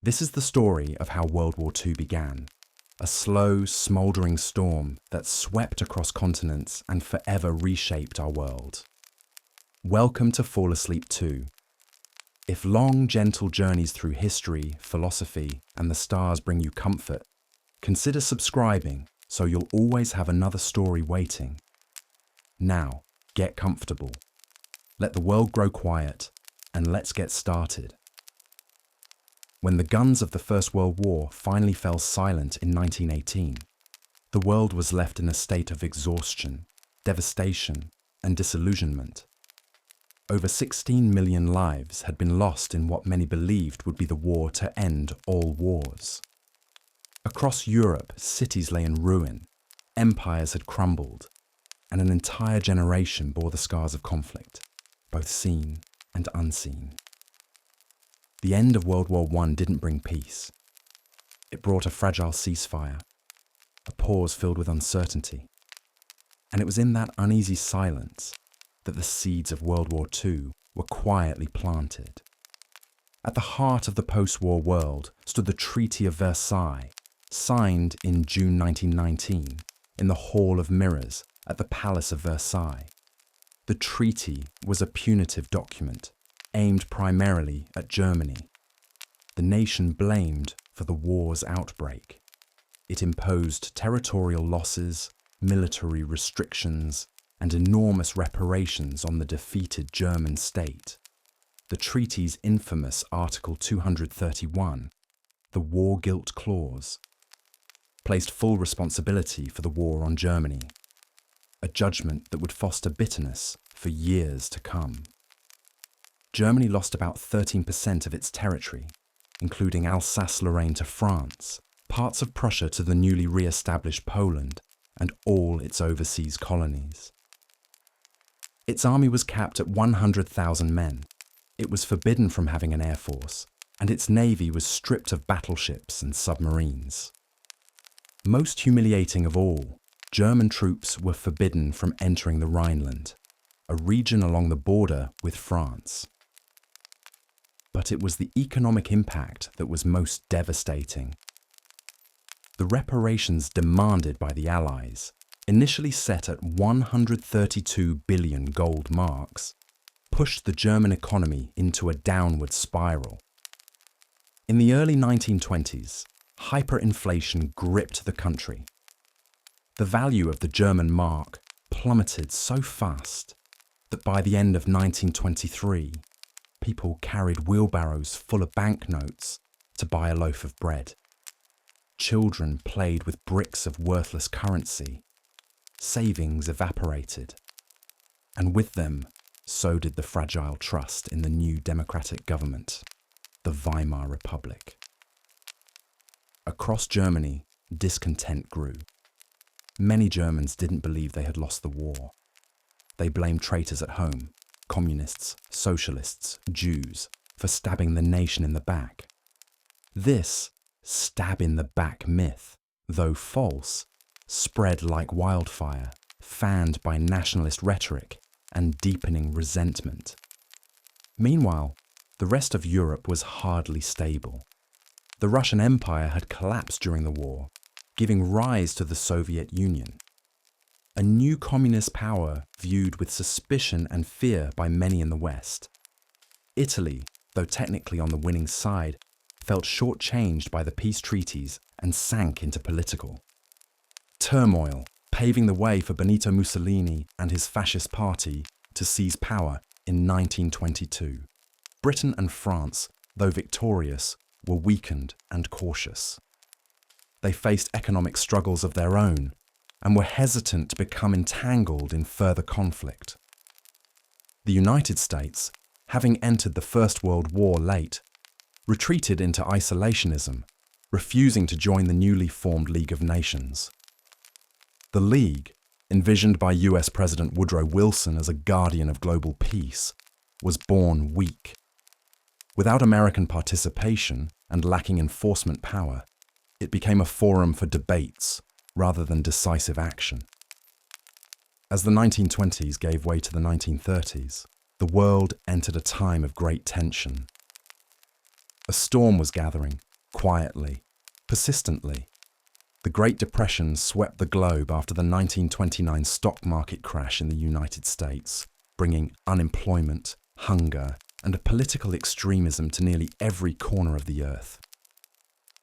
This is the story of how World War II began, a slow, smouldering storm that swept across continents and forever reshaped our world. Welcome to Fall Asleep 2. If long, gentle journeys through history, philosophy, and the stars bring you comfort, consider subscribing so you'll always have another story waiting. Now, get comfortable. Let the world grow quiet, and let's get started. When the guns of the First World War finally fell silent in 1918, the world was left in a state of exhaustion, devastation, and disillusionment. Over 16 million lives had been lost in what many believed would be the war to end all wars. Across Europe, cities lay in ruin, empires had crumbled, and an entire generation bore the scars of conflict, both seen and unseen. The end of World War I didn't bring peace. It brought a fragile ceasefire, a pause filled with uncertainty. And it was in that uneasy silence that the seeds of World War II were quietly planted. At the heart of the post-war world stood the Treaty of Versailles, signed in June 1919 in the Hall of Mirrors at the Palace of Versailles. The treaty was a punitive document aimed primarily at Germany, the nation blamed for the war's outbreak. It imposed territorial losses, military restrictions, and enormous reparations on the defeated German state. The treaty's infamous Article 231, the War Guilt Clause, placed full responsibility for the war on Germany, a judgment that would foster bitterness for years to come. Germany lost about 13% of its territory, including Alsace-Lorraine to France, parts of Prussia to the newly re-established Poland, and all its overseas colonies. Its army was capped at 100,000 men. It was forbidden from having an air force, and its navy was stripped of battleships and submarines. Most humiliating of all, German troops were forbidden from entering the Rhineland, a region along the border with France. But it was the economic impact that was most devastating. The reparations demanded by the Allies, initially set at 132 billion gold marks, pushed the German economy into a downward spiral. In the early 1920s, hyperinflation gripped the country. The value of the German mark plummeted so fast that by the end of 1923, people carried wheelbarrows full of banknotes to buy a loaf of bread. Children played with bricks of worthless currency. Savings evaporated. And with them, so did the fragile trust in the new democratic government, the Weimar Republic. Across Germany, discontent grew. Many Germans didn't believe they had lost the war. They blamed traitors at home, communists, socialists, Jews, for stabbing the nation in the back. This stab-in-the-back myth, though false, spread like wildfire, fanned by nationalist rhetoric and deepening resentment. Meanwhile, the rest of Europe was hardly stable. The Russian Empire had collapsed during the war, giving rise to the Soviet Union. A new communist power viewed with suspicion and fear by many in the West. Italy, though technically on the winning side, felt shortchanged by the peace treaties and sank into political turmoil, paving the way for Benito Mussolini and his fascist party to seize power in 1922. Britain and France, though victorious, were weakened and cautious. They faced economic struggles of their own and were hesitant to become entangled in further conflict. The United States, having entered the First World War late, retreated into isolationism, refusing to join the newly formed League of Nations. The League, envisioned by US President Woodrow Wilson as a guardian of global peace, was born weak. Without American participation and lacking enforcement power, it became a forum for debates rather than decisive action. As the 1920s gave way to the 1930s, the world entered a time of great tension. A storm was gathering quietly, persistently. The Great Depression swept the globe after the 1929 stock market crash in the United States, bringing unemployment, hunger, and a political extremism to nearly every corner of the earth.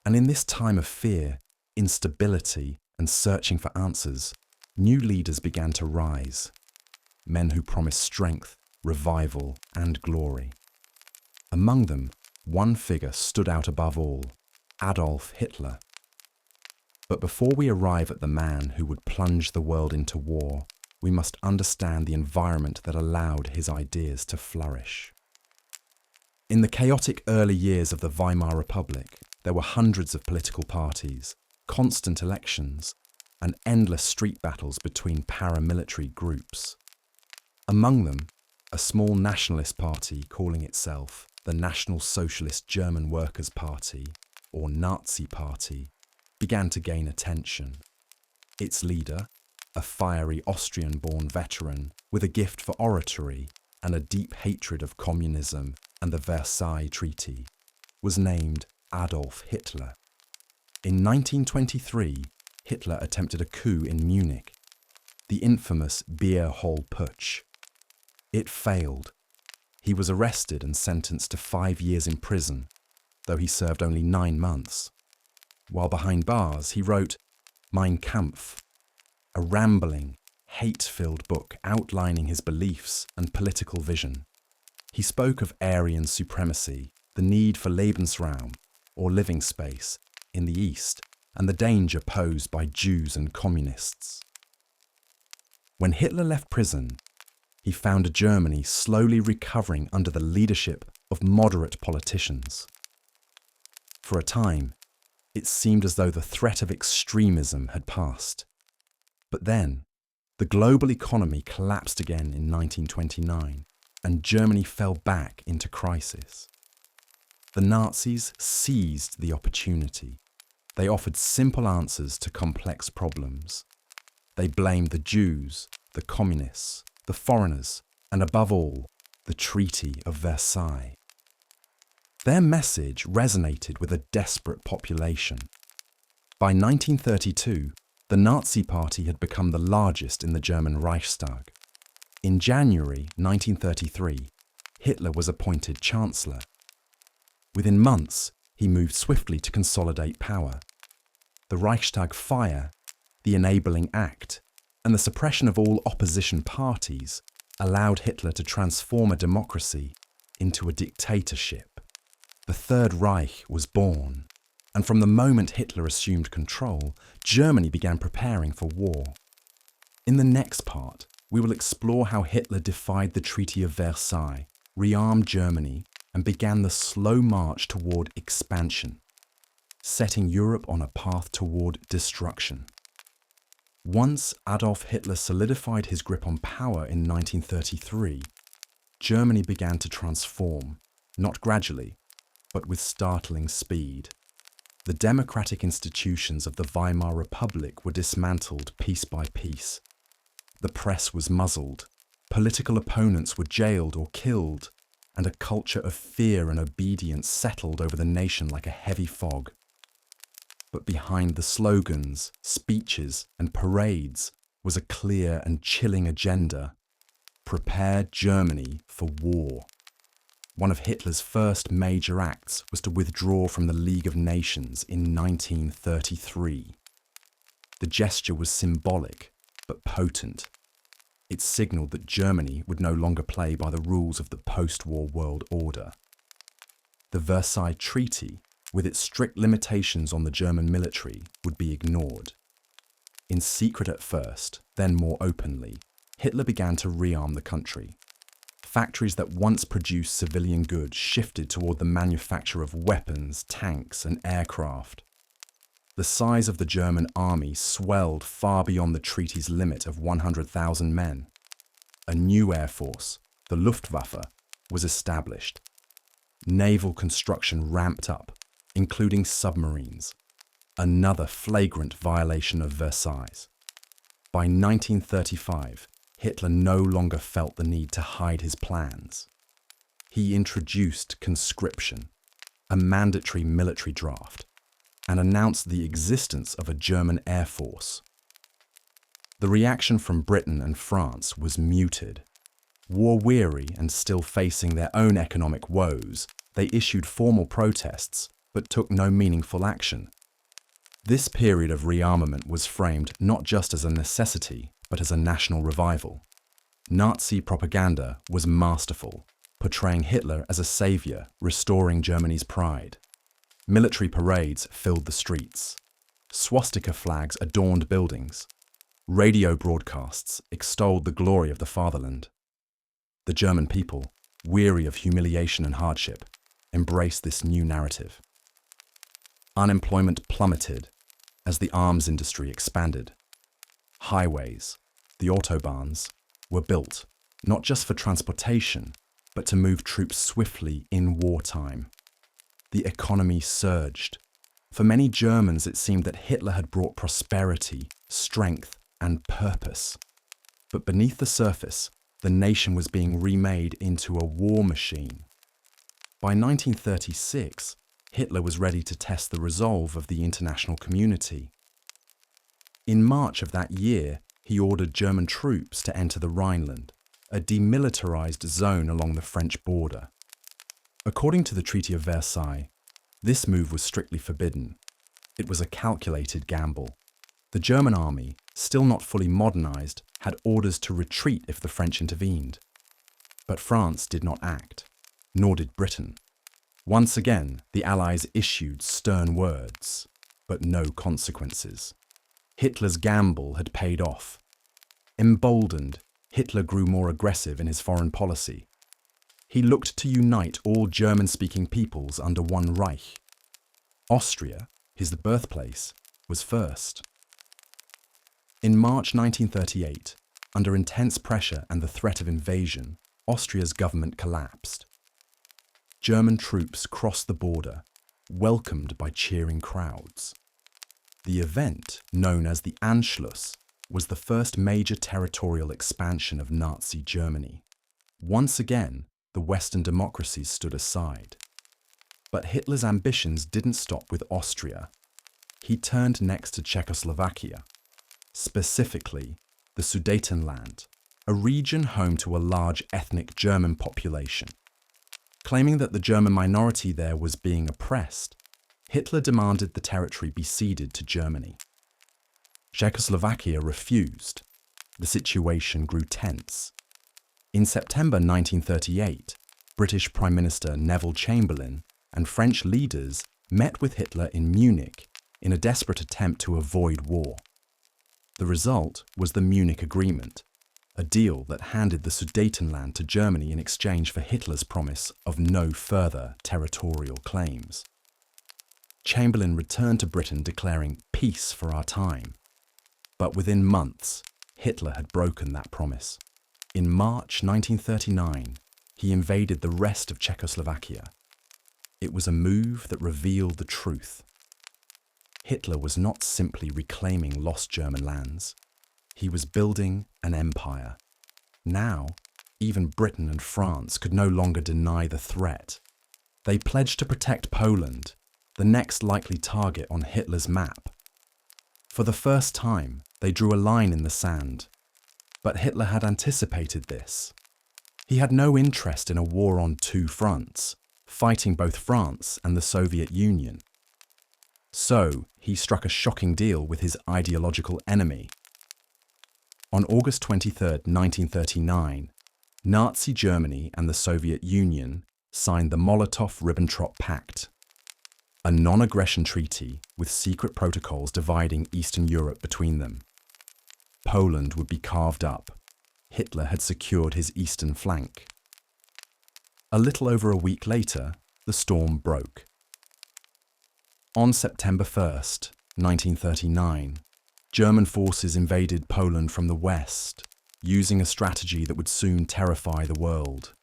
And in this time of fear, instability, and searching for answers, new leaders began to rise. Men who promised strength, revival, and glory. Among them, one figure stood out above all: Adolf Hitler. But before we arrive at the man who would plunge the world into war, we must understand the environment that allowed his ideas to flourish. In the chaotic early years of the Weimar Republic, there were hundreds of political parties, constant elections, and endless street battles between paramilitary groups. Among them, a small nationalist party calling itself the National Socialist German Workers' Party, or Nazi Party, began to gain attention. Its leader, a fiery Austrian-born veteran with a gift for oratory and a deep hatred of communism and the Versailles Treaty, was named Adolf Hitler. In 1923, Hitler attempted a coup in Munich, the infamous Beer Hall Putsch. It failed. He was arrested and sentenced to 5 years in prison, though he served only 9 months. While behind bars, he wrote Mein Kampf, a rambling, hate-filled book outlining his beliefs and political vision. He spoke of Aryan supremacy, the need for Lebensraum, or living space, in the East, and the danger posed by Jews and communists. When Hitler left prison, he found a Germany slowly recovering under the leadership of moderate politicians. For a time, it seemed as though the threat of extremism had passed. But then, the global economy collapsed again in 1929, and Germany fell back into crisis. The Nazis seized the opportunity. They offered simple answers to complex problems. They blamed the Jews, the communists, the foreigners, and above all, the Treaty of Versailles. Their message resonated with a desperate population. By 1932, the Nazi Party had become the largest in the German Reichstag. In January 1933, Hitler was appointed Chancellor. Within months, he moved swiftly to consolidate power. The Reichstag fire, the Enabling Act, and the suppression of all opposition parties allowed Hitler to transform a democracy into a dictatorship. The Third Reich was born, and from the moment Hitler assumed control, Germany began preparing for war. In the next part, we will explore how Hitler defied the Treaty of Versailles, rearmed Germany, and began the slow march toward expansion, setting Europe on a path toward destruction. Once Adolf Hitler solidified his grip on power in 1933, Germany began to transform, not gradually, but with startling speed. The democratic institutions of the Weimar Republic were dismantled piece by piece. The press was muzzled, political opponents were jailed or killed, and a culture of fear and obedience settled over the nation like a heavy fog. But behind the slogans, speeches, and parades was a clear and chilling agenda: prepare Germany for war. One of Hitler's first major acts was to withdraw from the League of Nations in 1933. The gesture was symbolic, but potent. It signaled that Germany would no longer play by the rules of the post-war world order. The Versailles Treaty, with its strict limitations on the German military, would be ignored. In secret at first, then more openly, Hitler began to rearm the country. Factories that once produced civilian goods shifted toward the manufacture of weapons, tanks, and aircraft. The size of the German army swelled far beyond the treaty's limit of 100,000 men. A new air force, the Luftwaffe, was established. Naval construction ramped up, including submarines, another flagrant violation of Versailles. By 1935, Hitler no longer felt the need to hide his plans. He introduced conscription, a mandatory military draft, and announced the existence of a German air force. The reaction from Britain and France was muted. War-weary and still facing their own economic woes, they issued formal protests but took no meaningful action. This period of rearmament was framed not just as a necessity, but as a national revival. Nazi propaganda was masterful, portraying Hitler as a savior, restoring Germany's pride. Military parades filled the streets. Swastika flags adorned buildings. Radio broadcasts extolled the glory of the fatherland. The German people, weary of humiliation and hardship, embraced this new narrative. Unemployment plummeted as the arms industry expanded. Highways, the autobahns, were built not just for transportation, but to move troops swiftly in wartime. The economy surged. For many Germans, it seemed that Hitler had brought prosperity, strength, and purpose. But beneath the surface, the nation was being remade into a war machine. By 1936, Hitler was ready to test the resolve of the international community. In March of that year, he ordered German troops to enter the Rhineland, a demilitarized zone along the French border. According to the Treaty of Versailles, this move was strictly forbidden. It was a calculated gamble. The German army, still not fully modernized, had orders to retreat if the French intervened. But France did not act, nor did Britain. Once again, the Allies issued stern words, but no consequences. Hitler's gamble had paid off. Emboldened, Hitler grew more aggressive in his foreign policy. He looked to unite all German-speaking peoples under one Reich. Austria, his birthplace, was first. In March 1938, under intense pressure and the threat of invasion, Austria's government collapsed. German troops crossed the border, welcomed by cheering crowds. The event, known as the Anschluss, was the first major territorial expansion of Nazi Germany. Once again, the Western democracies stood aside. But Hitler's ambitions didn't stop with Austria. He turned next to Czechoslovakia, specifically the Sudetenland, a region home to a large ethnic German population. Claiming that the German minority there was being oppressed, Hitler demanded the territory be ceded to Germany. Czechoslovakia refused. The situation grew tense. In September 1938, British Prime Minister Neville Chamberlain and French leaders met with Hitler in Munich in a desperate attempt to avoid war. The result was the Munich Agreement, a deal that handed the Sudetenland to Germany in exchange for Hitler's promise of no further territorial claims. Chamberlain returned to Britain declaring peace for our time. But within months, Hitler had broken that promise. In March 1939, he invaded the rest of Czechoslovakia. It was a move that revealed the truth. Hitler was not simply reclaiming lost German lands. He was building an empire. Now, even Britain and France could no longer deny the threat. They pledged to protect Poland, the next likely target on Hitler's map. For the first time, they drew a line in the sand. But Hitler had anticipated this. He had no interest in a war on two fronts, fighting both France and the Soviet Union. So, he struck a shocking deal with his ideological enemy. On August 23, 1939, Nazi Germany and the Soviet Union signed the Molotov-Ribbentrop Pact, a non-aggression treaty with secret protocols dividing Eastern Europe between them. Poland would be carved up. Hitler had secured his eastern flank. A little over a week later, the storm broke. On September 1st, 1939, German forces invaded Poland from the west, using a strategy that would soon terrify the world.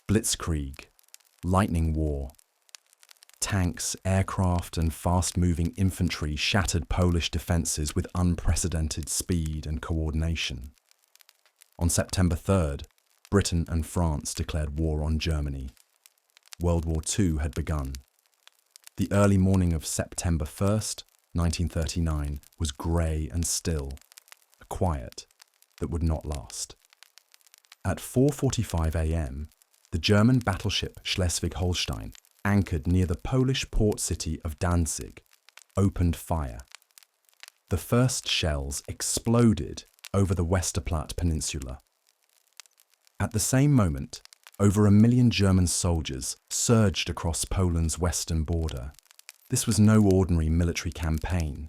Blitzkrieg, lightning war. Tanks, aircraft, and fast-moving infantry shattered Polish defences with unprecedented speed and coordination. On September 3rd, Britain and France declared war on Germany. World War II had begun. The early morning of September 1st, 1939, was grey and still, a quiet that would not last. At 4:45 a.m., the German battleship Schleswig-Holstein, anchored near the Polish port city of Danzig, opened fire. The first shells exploded over the Westerplatte Peninsula. At the same moment, over 1 million German soldiers surged across Poland's western border. This was no ordinary military campaign.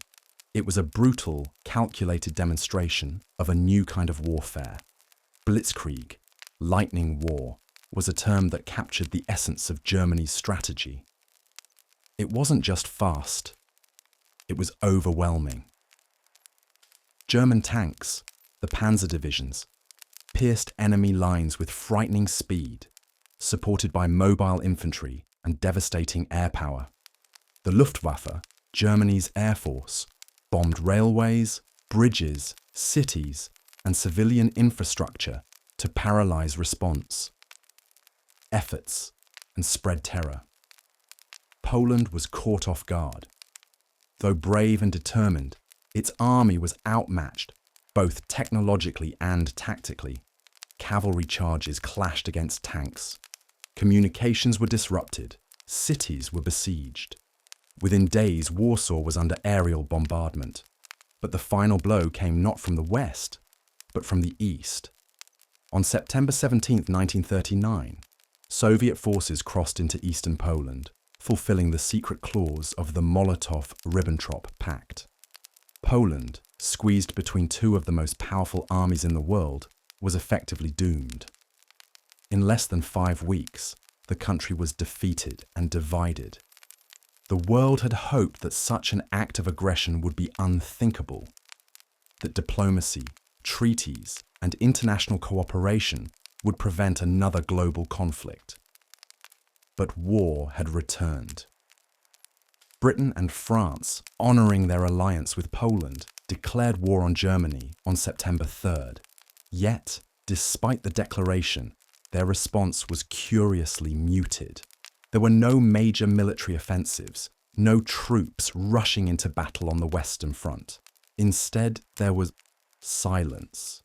It was a brutal, calculated demonstration of a new kind of warfare. Blitzkrieg, lightning war, was a term that captured the essence of Germany's strategy. It wasn't just fast, it was overwhelming. German tanks, the panzer divisions, pierced enemy lines with frightening speed, supported by mobile infantry and devastating air power. The Luftwaffe, Germany's air force, bombed railways, bridges, cities, and civilian infrastructure to paralyze response efforts and spread terror. Poland was caught off guard. Though brave and determined, its army was outmatched, both technologically and tactically. Cavalry charges clashed against tanks. Communications were disrupted. Cities were besieged. Within days, Warsaw was under aerial bombardment. But the final blow came not from the west, but from the east. On September 17, 1939, Soviet forces crossed into eastern Poland, fulfilling the secret clause of the Molotov-Ribbentrop Pact. Poland, squeezed between two of the most powerful armies in the world, was effectively doomed. In less than 5 weeks, the country was defeated and divided. The world had hoped that such an act of aggression would be unthinkable, that diplomacy, treaties, and international cooperation would prevent another global conflict. But war had returned. Britain and France, honouring their alliance with Poland, declared war on Germany on September 3rd. Yet, despite the declaration, their response was curiously muted. There were no major military offensives, no troops rushing into battle on the Western Front. Instead, there was silence.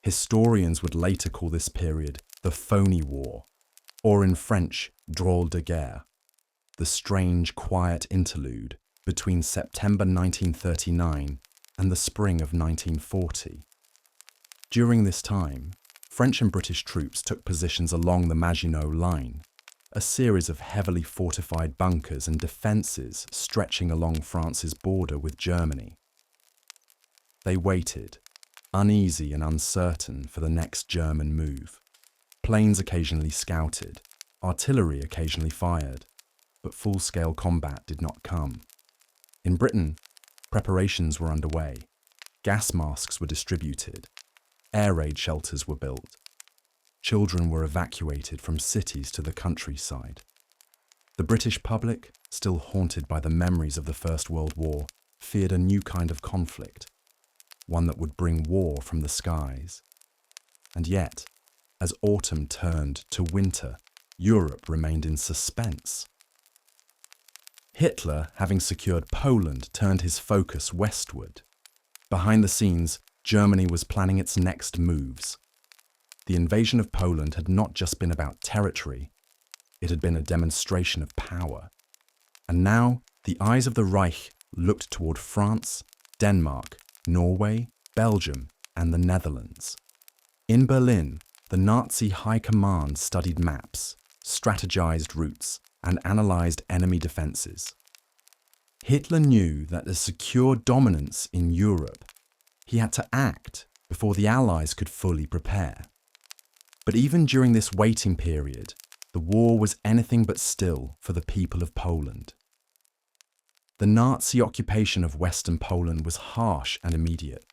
Historians would later call this period the Phony War, or in French, Drôle de guerre, the strange, quiet interlude between September 1939 and the spring of 1940. During this time, French and British troops took positions along the Maginot Line, a series of heavily fortified bunkers and defences stretching along France's border with Germany. They waited, uneasy and uncertain, for the next German move. Planes occasionally scouted, artillery occasionally fired, but full-scale combat did not come. In Britain, preparations were underway. Gas masks were distributed. Air raid shelters were built. Children were evacuated from cities to the countryside. The British public, still haunted by the memories of the First World War, feared a new kind of conflict, one that would bring war from the skies. And yet, as autumn turned to winter, Europe remained in suspense. Hitler, having secured Poland, turned his focus westward. Behind the scenes, Germany was planning its next moves. The invasion of Poland had not just been about territory, it had been a demonstration of power. And now, the eyes of the Reich looked toward France, Denmark, Norway, Belgium, and the Netherlands. In Berlin, the Nazi High Command studied maps, strategized routes, and analyzed enemy defenses. Hitler knew that to secure dominance in Europe, he had to act before the Allies could fully prepare. But even during this waiting period, the war was anything but still for the people of Poland. The Nazi occupation of Western Poland was harsh and immediate.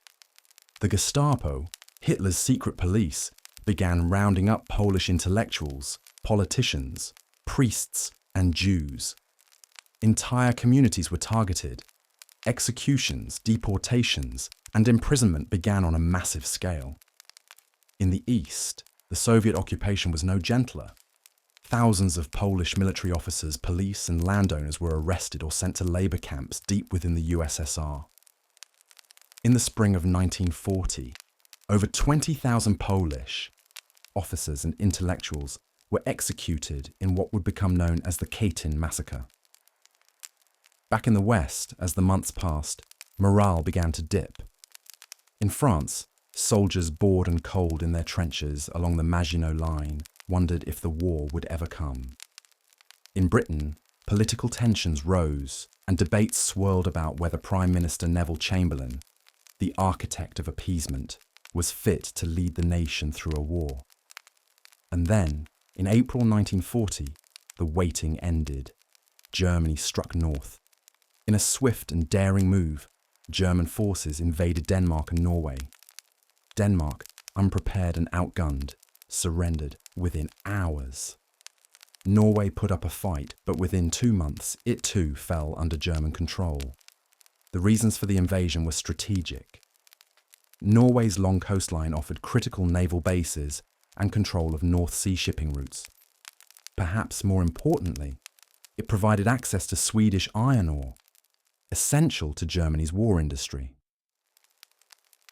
The Gestapo, Hitler's secret police, began rounding up Polish intellectuals, politicians, priests, and Jews. Entire communities were targeted. Executions, deportations, and imprisonment began on a massive scale. In the East, the Soviet occupation was no gentler. Thousands of Polish military officers, police, and landowners were arrested or sent to labor camps deep within the USSR. In the spring of 1940, over 20,000 Polish officers and intellectuals were executed in what would become known as the Katyn massacre. Back in the West, as the months passed, morale began to dip. In France, soldiers bored and cold in their trenches along the Maginot Line wondered if the war would ever come. In Britain, political tensions rose and debates swirled about whether Prime Minister Neville Chamberlain, the architect of appeasement, was fit to lead the nation through a war. And then, in April 1940, the waiting ended. Germany struck north. In a swift and daring move, German forces invaded Denmark and Norway. Denmark, unprepared and outgunned, surrendered within hours. Norway put up a fight, but within 2 months, it too fell under German control. The reasons for the invasion were strategic. Norway's long coastline offered critical naval bases and control of North Sea shipping routes. Perhaps more importantly, it provided access to Swedish iron ore, essential to Germany's war industry.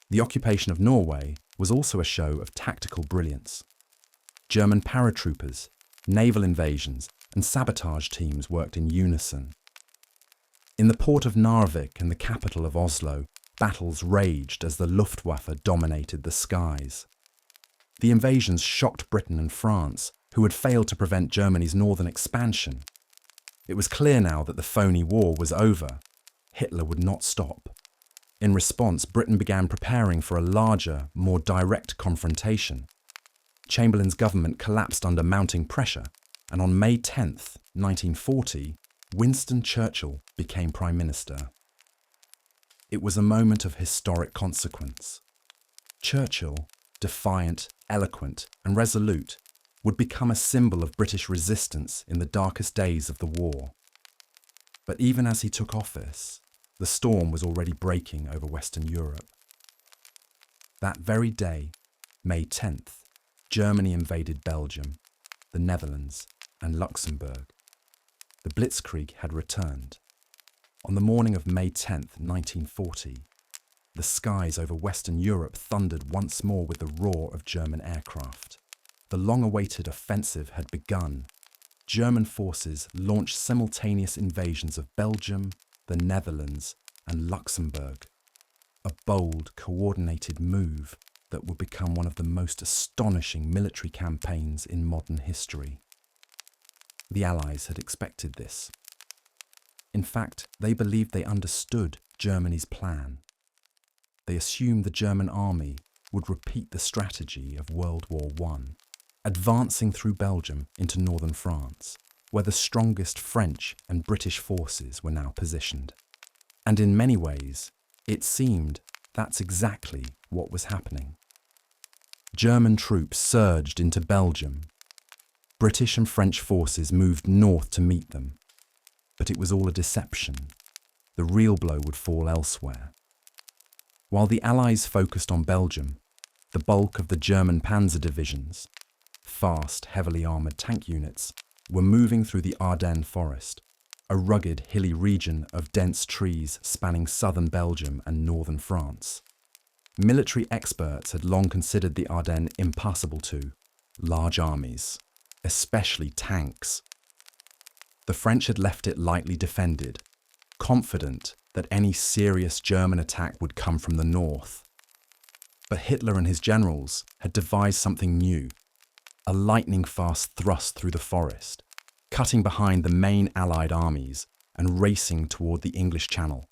The occupation of Norway was also a show of tactical brilliance. German paratroopers, naval invasions, and sabotage teams worked in unison. In the port of Narvik and the capital of Oslo, battles raged as the Luftwaffe dominated the skies. The invasions shocked Britain and France, who had failed to prevent Germany's northern expansion. It was clear now that the phony war was over. Hitler would not stop. In response, Britain began preparing for a larger, more direct confrontation. Chamberlain's government collapsed under mounting pressure, and on May 10, 1940, Winston Churchill became Prime Minister. It was a moment of historic consequence. Churchill, defiant, eloquent, and resolute, would become a symbol of British resistance in the darkest days of the war. But even as he took office, the storm was already breaking over Western Europe. That very day, May 10th, Germany invaded Belgium, the Netherlands, and Luxembourg. The Blitzkrieg had returned. On the morning of May 10th, 1940, the skies over Western Europe thundered once more with the roar of German aircraft. The long-awaited offensive had begun. German forces launched simultaneous invasions of Belgium, the Netherlands, and Luxembourg. A bold, coordinated move that would become one of the most astonishing military campaigns in modern history. The Allies had expected this. In fact, they believed they understood Germany's plan. They assumed the German army would repeat the strategy of World War I, advancing through Belgium into northern France, where the strongest French and British forces were now positioned. And in many ways, it seemed that's exactly what was happening. German troops surged into Belgium. British and French forces moved north to meet them. But it was all a deception. The real blow would fall elsewhere. While the Allies focused on Belgium, the bulk of the German panzer divisions, fast, heavily armoured tank units, were moving through the Ardennes forest, a rugged, hilly region of dense trees spanning southern Belgium and northern France. Military experts had long considered the Ardennes impassable to large armies, especially tanks. The French had left it lightly defended, confident that any serious German attack would come from the north. But Hitler and his generals had devised something new, a lightning-fast thrust through the forest, cutting behind the main Allied armies and racing toward the English Channel.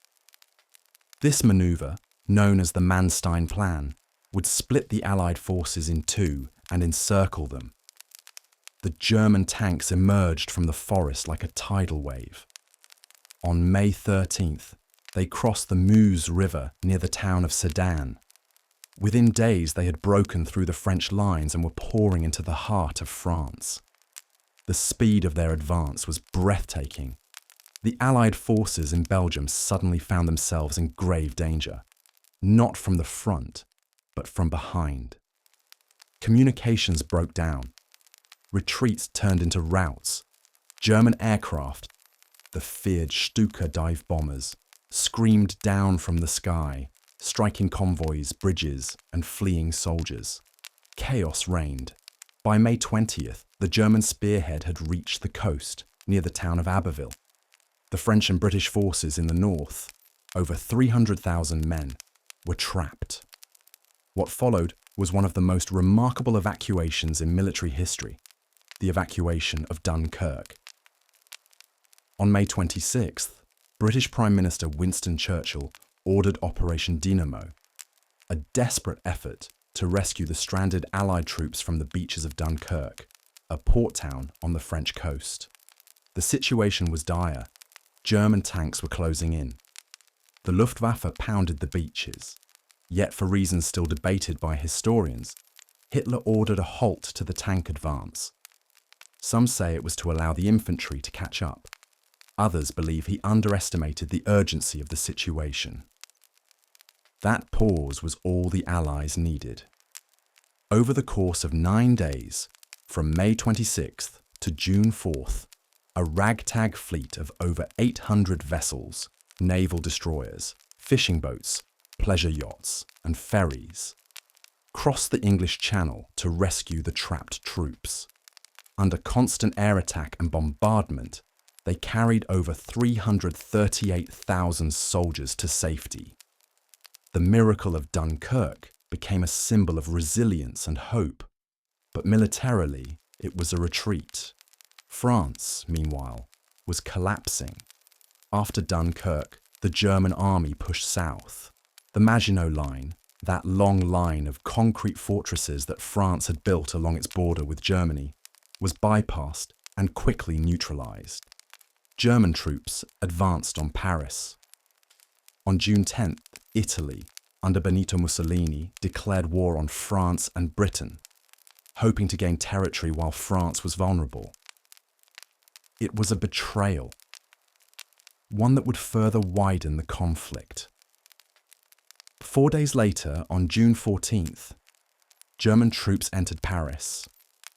This manoeuvre, known as the Manstein Plan, would split the Allied forces in two and encircle them. The German tanks emerged from the forest like a tidal wave. On May 13th, they crossed the Meuse River near the town of Sedan. Within days, they had broken through the French lines and were pouring into the heart of France. The speed of their advance was breathtaking. The Allied forces in Belgium suddenly found themselves in grave danger, not from the front, but from behind. Communications broke down. retreats turned into routs. German aircraft, the feared Stuka dive bombers, screamed down from the sky, striking convoys, bridges, and fleeing soldiers. Chaos reigned. By May 20th, the German spearhead had reached the coast, near the town of Abbeville. The French and British forces in the north, over 300,000 men, were trapped. What followed was one of the most remarkable evacuations in military history, the evacuation of Dunkirk. On May 26th, British Prime Minister Winston Churchill ordered Operation Dynamo, a desperate effort to rescue the stranded Allied troops from the beaches of Dunkirk, a port town on the French coast. The situation was dire. German tanks were closing in. The Luftwaffe pounded the beaches. Yet, for reasons still debated by historians, Hitler ordered a halt to the tank advance. Some say it was to allow the infantry to catch up. Others believe he underestimated the urgency of the situation. That pause was all the Allies needed. Over the course of 9 days, from May 26th to June 4th, a ragtag fleet of over 800 vessels, naval destroyers, fishing boats, pleasure yachts, and ferries crossed the English Channel to rescue the trapped troops. Under constant air attack and bombardment, they carried over 338,000 soldiers to safety. The miracle of Dunkirk became a symbol of resilience and hope, but militarily it was a retreat. France, meanwhile, was collapsing. After Dunkirk, the German army pushed south. The Maginot Line, that long line of concrete fortresses that France had built along its border with Germany, was bypassed and quickly neutralized. German troops advanced on Paris. On June 10th, Italy, under Benito Mussolini, declared war on France and Britain, hoping to gain territory while France was vulnerable. It was a betrayal, one that would further widen the conflict. 4 days later, on June 14th, German troops entered Paris.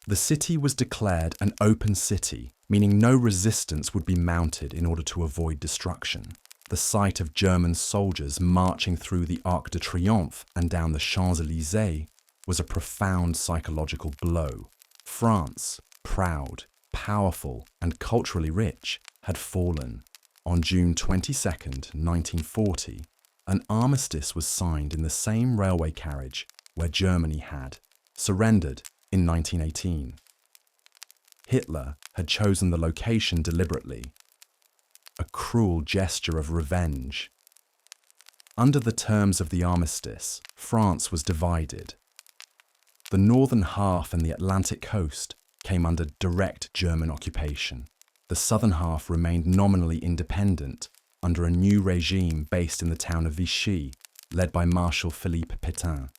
The city was declared an open city, meaning no resistance would be mounted in order to avoid destruction. The sight of German soldiers marching through the Arc de Triomphe and down the Champs-Élysées was a profound psychological blow. France, proud, powerful, and culturally rich, had fallen. On June 22, 1940, an armistice was signed in the same railway carriage where Germany had surrendered in 1918. Hitler had chosen the location deliberately, a cruel gesture of revenge. Under the terms of the armistice, France was divided. The northern half and the Atlantic coast came under direct German occupation. The southern half remained nominally independent under a new regime based in the town of Vichy, led by Marshal Philippe Pétain.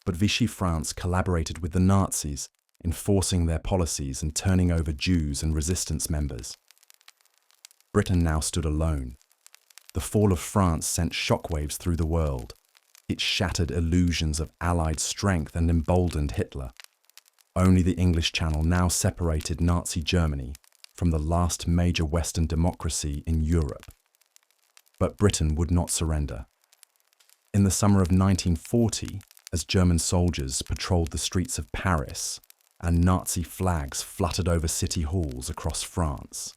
But Vichy France collaborated with the Nazis, enforcing their policies and turning over Jews and resistance members. Britain now stood alone. The fall of France sent shockwaves through the world. It shattered illusions of Allied strength and emboldened Hitler. Only the English Channel now separated Nazi Germany from the last major Western democracy in Europe. But Britain would not surrender. In the summer of 1940, as German soldiers patrolled the streets of Paris and Nazi flags fluttered over city halls across France,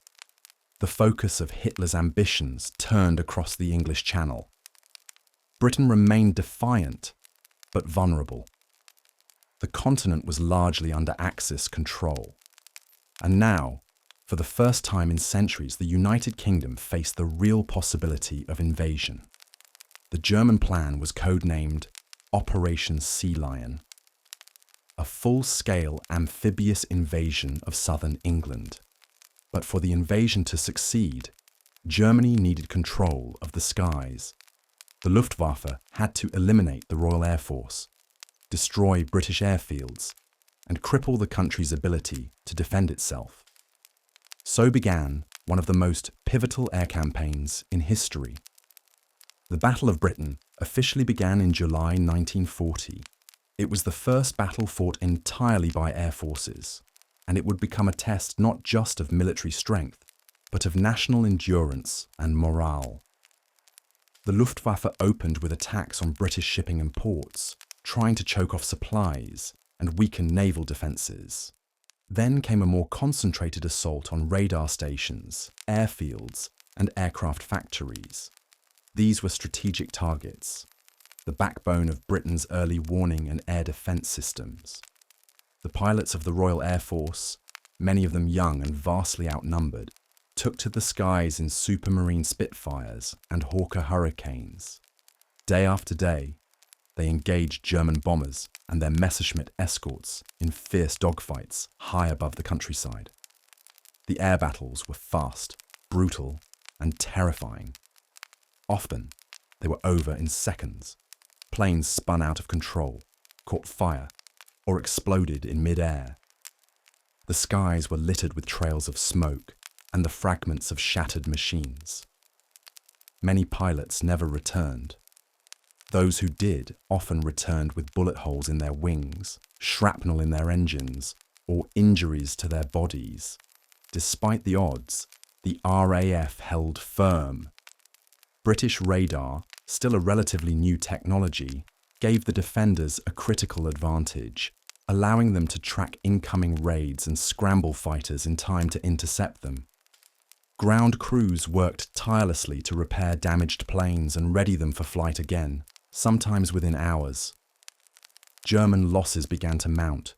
the focus of Hitler's ambitions turned across the English Channel. Britain remained defiant, but vulnerable. The continent was largely under Axis control. And now, for the first time in centuries, the United Kingdom faced the real possibility of invasion. The German plan was codenamed Operation Sea Lion, a full-scale amphibious invasion of southern England. But for the invasion to succeed, Germany needed control of the skies. The Luftwaffe had to eliminate the Royal Air Force, destroy British airfields, and cripple the country's ability to defend itself. So began one of the most pivotal air campaigns in history. The Battle of Britain officially began in July 1940. It was the first battle fought entirely by air forces. and it would become a test not just of military strength, but of national endurance and morale. The Luftwaffe opened with attacks on British shipping and ports, trying to choke off supplies and weaken naval defences. Then came a more concentrated assault on radar stations, airfields, and aircraft factories. These were strategic targets, the backbone of Britain's early warning and air defence systems. The pilots of the Royal Air Force, many of them young and vastly outnumbered, took to the skies in Supermarine Spitfires and Hawker Hurricanes. Day after day, they engaged German bombers and their Messerschmitt escorts in fierce dogfights high above the countryside. The air battles were fast, brutal, and terrifying. Often, they were over in seconds. Planes spun out of control, caught fire, or exploded in mid-air. The skies were littered with trails of smoke and the fragments of shattered machines. Many pilots never returned. Those who did often returned with bullet holes in their wings, shrapnel in their engines, or injuries to their bodies. Despite the odds, the RAF held firm. British radar, still a relatively new technology, gave the defenders a critical advantage, allowing them to track incoming raids and scramble fighters in time to intercept them. Ground crews worked tirelessly to repair damaged planes and ready them for flight again, sometimes within hours. German losses began to mount.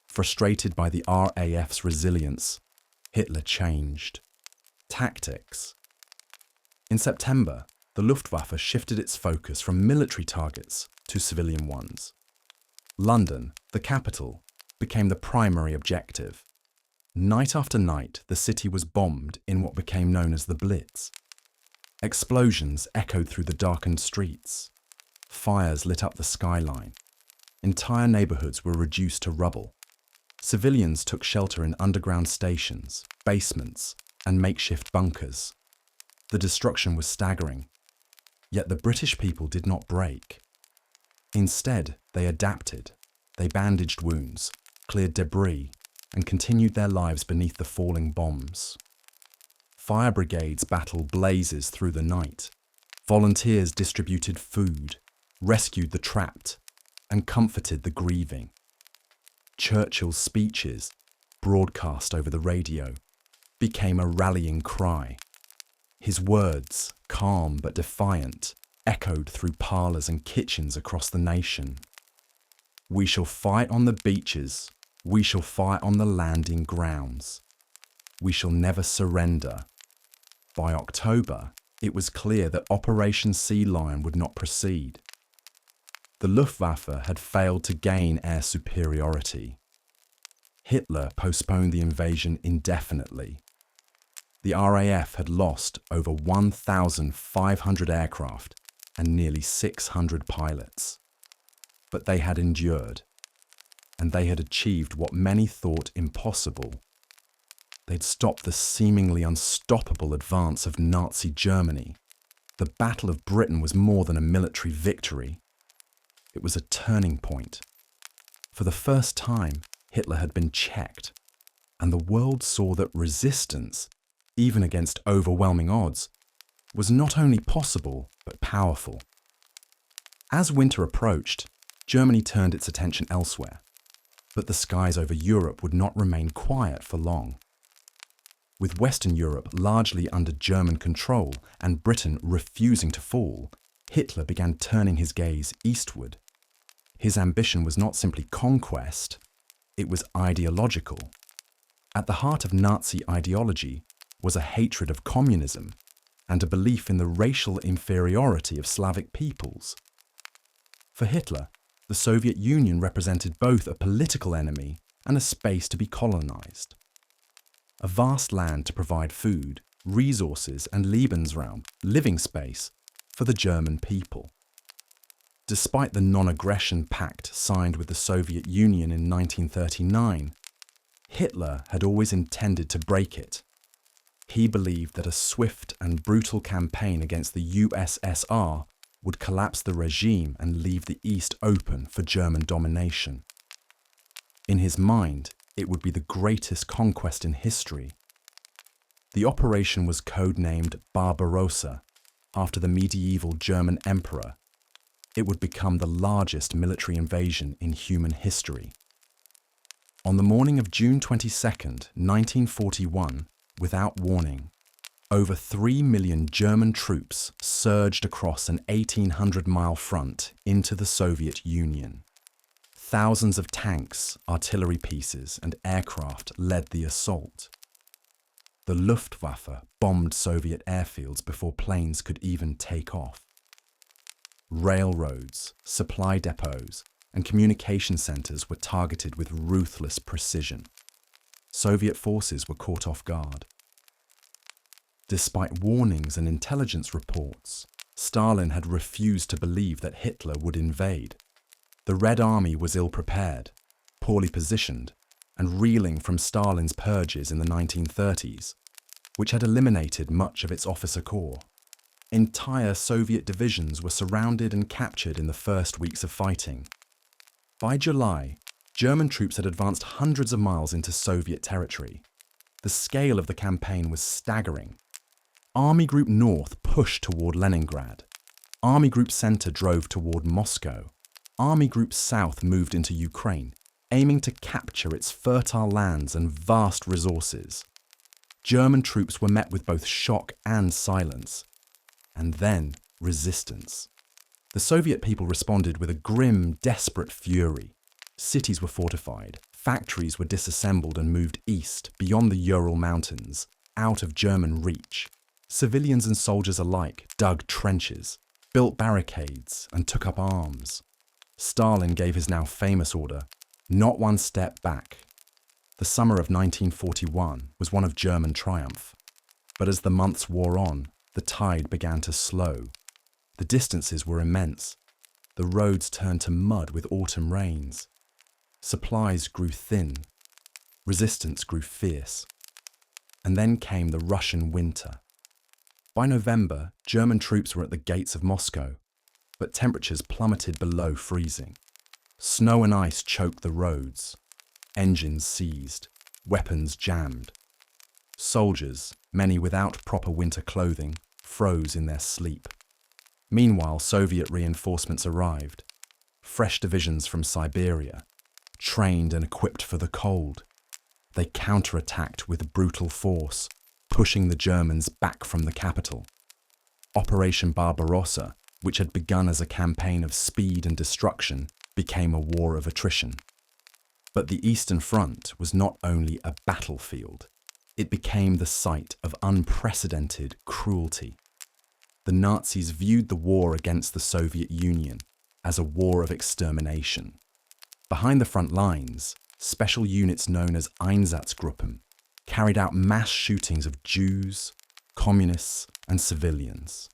Frustrated by the RAF's resilience, Hitler changed tactics. In September, the Luftwaffe shifted its focus from military targets to civilian ones. London, the capital, became the primary objective. Night after night, the city was bombed in what became known as the Blitz. Explosions echoed through the darkened streets. Fires lit up the skyline. Entire neighbourhoods were reduced to rubble. Civilians took shelter in underground stations, basements, and makeshift bunkers. The destruction was staggering. Yet the British people did not break. Instead, they adapted. They bandaged wounds, cleared debris, and continued their lives beneath the falling bombs. Fire brigades battled blazes through the night. Volunteers distributed food, rescued the trapped, and comforted the grieving. Churchill's speeches, broadcast over the radio, became a rallying cry. His words, calm but defiant, echoed through parlours and kitchens across the nation. "We shall fight on the beaches. We shall fight on the landing grounds. We shall never surrender." By October, it was clear that Operation Sea Lion would not proceed. The Luftwaffe had failed to gain air superiority. Hitler postponed the invasion indefinitely. The RAF had lost over 1,500 aircraft and nearly 600 pilots. But they had endured, and they had achieved what many thought impossible. They'd stopped the seemingly unstoppable advance of Nazi Germany. The Battle of Britain was more than a military victory. It was a turning point. For the first time, Hitler had been checked, and the world saw that resistance, even against overwhelming odds, was not only possible, but powerful. As winter approached, Germany turned its attention elsewhere, but the skies over Europe would not remain quiet for long. With Western Europe largely under German control and Britain refusing to fall, Hitler began turning his gaze eastward. His ambition was not simply conquest, it was ideological. At the heart of Nazi ideology was a hatred of communism and a belief in the racial inferiority of Slavic peoples. For Hitler, the Soviet Union represented both a political enemy and a space to be colonized. A vast land to provide food, resources, and Lebensraum, living space, for the German people. Despite the non-aggression pact signed with the Soviet Union in 1939, Hitler had always intended to break it. He believed that a swift and brutal campaign against the USSR would collapse the regime and leave the East open for German domination. In his mind, it would be the greatest conquest in history. The operation was codenamed Barbarossa, after the medieval German emperor. It would become the largest military invasion in human history. On the morning of June 22nd, 1941, without warning, over 3 million German troops surged across an 1,800-mile front into the Soviet Union. Thousands of tanks, artillery pieces, and aircraft led the assault. The Luftwaffe bombed Soviet airfields before planes could even take off. Railroads, supply depots, and communication centers were targeted with ruthless precision. Soviet forces were caught off guard. Despite warnings and intelligence reports, Stalin had refused to believe that Hitler would invade. The Red Army was ill-prepared, poorly positioned, and reeling from Stalin's purges in the 1930s, which had eliminated much of its officer corps. Entire Soviet divisions were surrounded and captured in the first weeks of fighting. By July, German troops had advanced hundreds of miles into Soviet territory. The scale of the campaign was staggering. Army Group North pushed toward Leningrad. Army Group Center drove toward Moscow. Army Group South moved into Ukraine, aiming to capture its fertile lands and vast resources. German troops were met with both shock and silence, and then resistance. The Soviet people responded with a grim, desperate fury. Cities were fortified, factories were disassembled and moved east, beyond the Ural Mountains, out of German reach. Civilians and soldiers alike dug trenches, built barricades, and took up arms. Stalin gave his now famous order, "Not one step back." The summer of 1941 was one of German triumph. But as the months wore on, the tide began to slow. The distances were immense. The roads turned to mud with autumn rains. Supplies grew thin. Resistance grew fierce. And then came the Russian winter. By November, German troops were at the gates of Moscow, but temperatures plummeted below freezing. Snow and ice choked the roads. Engines seized. Weapons jammed. Soldiers, many without proper winter clothing, froze in their sleep. Meanwhile, Soviet reinforcements arrived. Fresh divisions from Siberia, trained and equipped for the cold. They counterattacked with brutal force, pushing the Germans back from the capital. Operation Barbarossa, which had begun as a campaign of speed and destruction, became a war of attrition. But the Eastern Front was not only a battlefield, it became the site of unprecedented cruelty. The Nazis viewed the war against the Soviet Union as a war of extermination. Behind the front lines, special units known as Einsatzgruppen carried out mass shootings of Jews, communists, and civilians.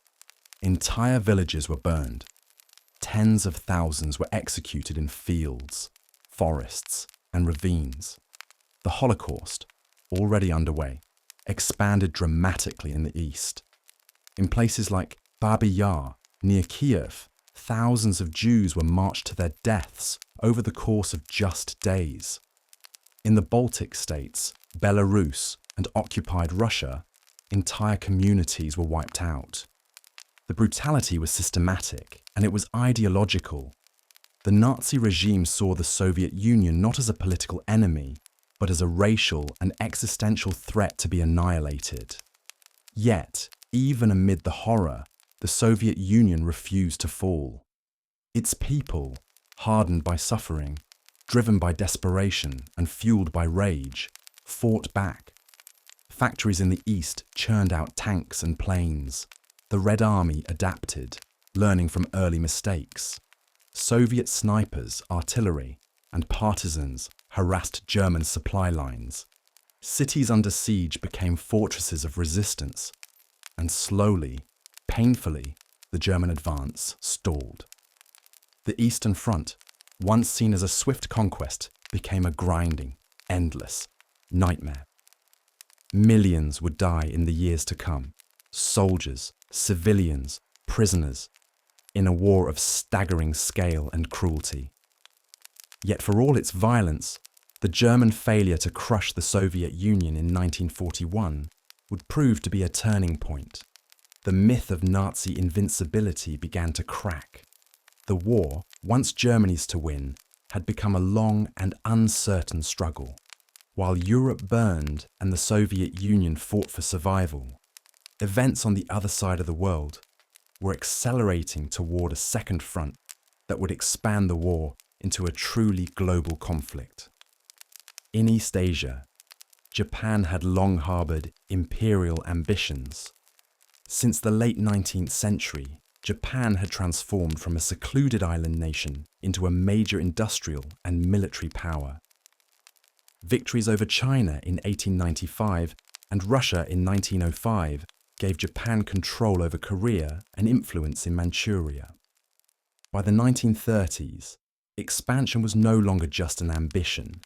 Entire villages were burned. Tens of thousands were executed in fields, forests, and ravines. The Holocaust, already underway, expanded dramatically in the east. In places like Babi Yar, near Kiev, thousands of Jews were marched to their deaths over the course of just days. In the Baltic states, Belarus, and occupied Russia, entire communities were wiped out. The brutality was systematic, and it was ideological. The Nazi regime saw the Soviet Union not as a political enemy, but as a racial and existential threat to be annihilated. Yet, even amid the horror, the Soviet Union refused to fall. Its people, hardened by suffering, driven by desperation and fueled by rage, fought back. Factories in the east churned out tanks and planes. The Red Army adapted, learning from early mistakes. Soviet snipers, artillery, and partisans harassed German supply lines. Cities under siege became fortresses of resistance, and slowly, painfully, the German advance stalled. The Eastern Front, once seen as a swift conquest, became a grinding, endless nightmare. Millions would die in the years to come, soldiers, civilians, prisoners, in a war of staggering scale and cruelty. Yet for all its violence, the The German failure to crush the Soviet Union in 1941 would prove to be a turning point. The myth of Nazi invincibility began to crack. The war, once Germany's to win, had become a long and uncertain struggle. While Europe burned and the Soviet Union fought for survival, events on the other side of the world were accelerating toward a second front that would expand the war into a truly global conflict. In East Asia, Japan had long harbored imperial ambitions. Since the late 19th century, Japan had transformed from a secluded island nation into a major industrial and military power. Victories over China in 1895 and Russia in 1905 gave Japan control over Korea and influence in Manchuria. By the 1930s, expansion was no longer just an ambition.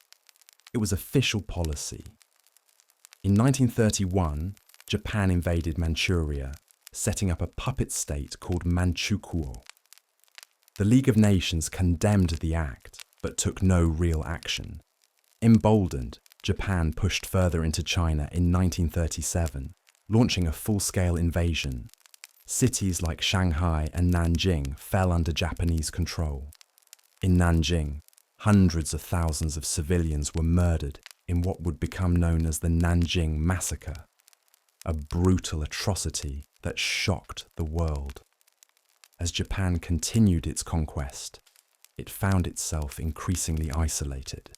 It was official policy. In 1931, Japan invaded Manchuria, setting up a puppet state called Manchukuo. The League of Nations condemned the act, but took no real action. Emboldened, Japan pushed further into China in 1937, launching a full-scale invasion. Cities like Shanghai and Nanjing fell under Japanese control. In Nanjing, hundreds of thousands of civilians were murdered in what would become known as the Nanjing Massacre, a brutal atrocity that shocked the world. As Japan continued its conquest, it found itself increasingly isolated.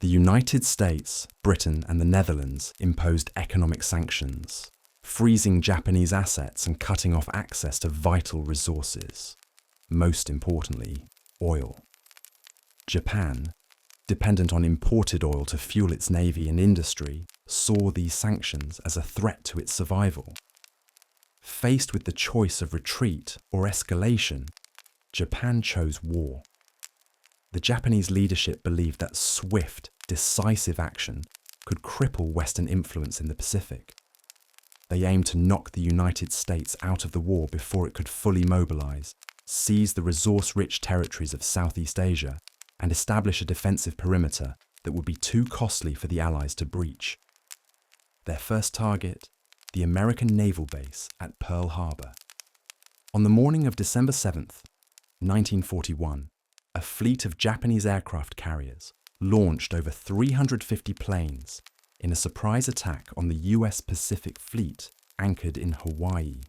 The United States, Britain, and the Netherlands imposed economic sanctions, freezing Japanese assets and cutting off access to vital resources, most importantly, oil. Japan, dependent on imported oil to fuel its navy and industry, saw these sanctions as a threat to its survival. Faced with the choice of retreat or escalation, Japan chose war. The Japanese leadership believed that swift, decisive action could cripple Western influence in the Pacific. They aimed to knock the United States out of the war before it could fully mobilize, seize the resource-rich territories of Southeast Asia, and establish a defensive perimeter that would be too costly for the Allies to breach. Their first target, the American naval base at Pearl Harbor. On the morning of December 7th, 1941, a fleet of Japanese aircraft carriers launched over 350 planes in a surprise attack on the US Pacific Fleet anchored in Hawaii.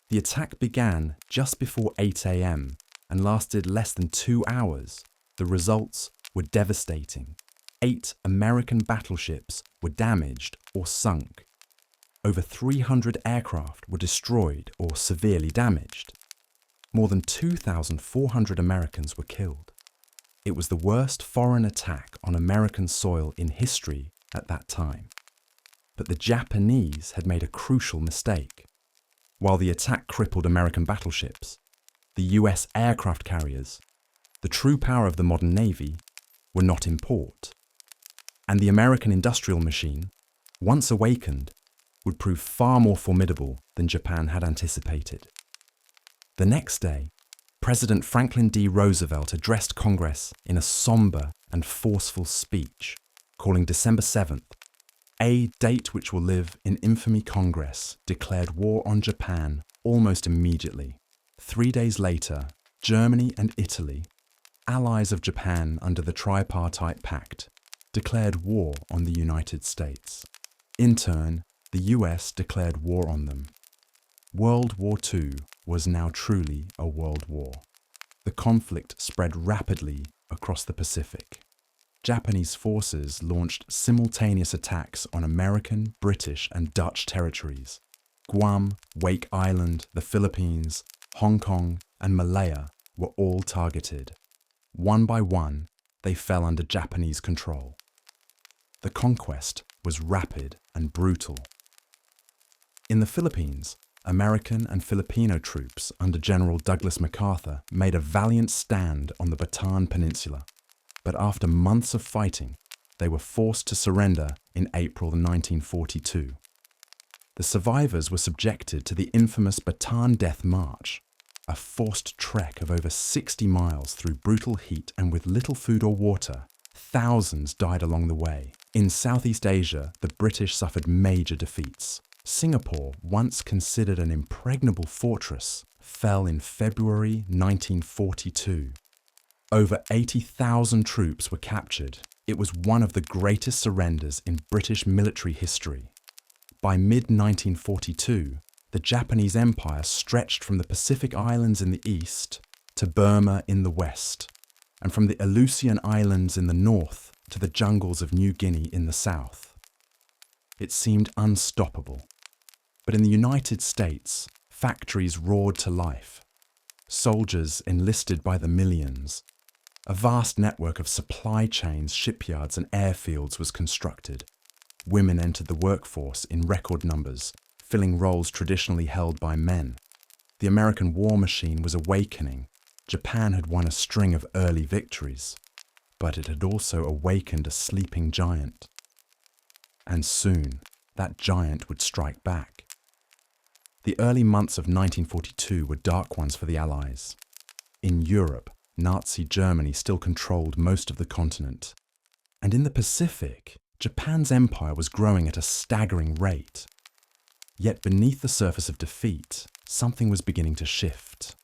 The attack began just before 8 a.m. and lasted less than 2 hours. The results were devastating. 8 American battleships were damaged or sunk. Over 300 aircraft were destroyed or severely damaged. More than 2,400 Americans were killed. It was the worst foreign attack on American soil in history at that time. But the Japanese had made a crucial mistake. While the attack crippled American battleships, the US aircraft carriers, the true power of the modern Navy, were not in port. And the American industrial machine, once awakened, would prove far more formidable than Japan had anticipated. The next day, President Franklin D. Roosevelt addressed Congress in a somber and forceful speech, calling December 7th, "a date which will live in infamy." Congress declared war on Japan almost immediately. 3 days later, Germany and Italy, allies of Japan under the Tripartite Pact, declared war on the United States. In turn, the US declared war on them. World War II was now truly a world war. The conflict spread rapidly across the Pacific. Japanese forces launched simultaneous attacks on American, British, and Dutch territories. Guam, Wake Island, the Philippines, Hong Kong, and Malaya were all targeted. One by one, they fell under Japanese control. The conquest was rapid and brutal. In the Philippines, American and Filipino troops under General Douglas MacArthur made a valiant stand on the Bataan Peninsula, but after months of fighting, they were forced to surrender in April 1942. The survivors were subjected to the infamous Bataan Death March, a forced trek of over 60 miles through brutal heat and with little food or water. Thousands died along the way. In Southeast Asia, the British suffered major defeats. Singapore, once considered an impregnable fortress, fell in February 1942. Over 80,000 troops were captured. It was one of the greatest surrenders in British military history. By mid-1942, the Japanese Empire stretched from the Pacific Islands in the east to Burma in the west, and from the Aleutian Islands in the north to the jungles of New Guinea in the south. It seemed unstoppable. But in the United States, factories roared to life. Soldiers enlisted by the millions. A vast network of supply chains, shipyards, and airfields was constructed. Women entered the workforce in record numbers, filling roles traditionally held by men. The American war machine was awakening. Japan had won a string of early victories, but it had also awakened a sleeping giant. And soon, that giant would strike back. The early months of 1942 were dark ones for the Allies. In Europe, Nazi Germany still controlled most of the continent. And in the Pacific, Japan's empire was growing at a staggering rate. Yet beneath the surface of defeat, something was beginning to shift.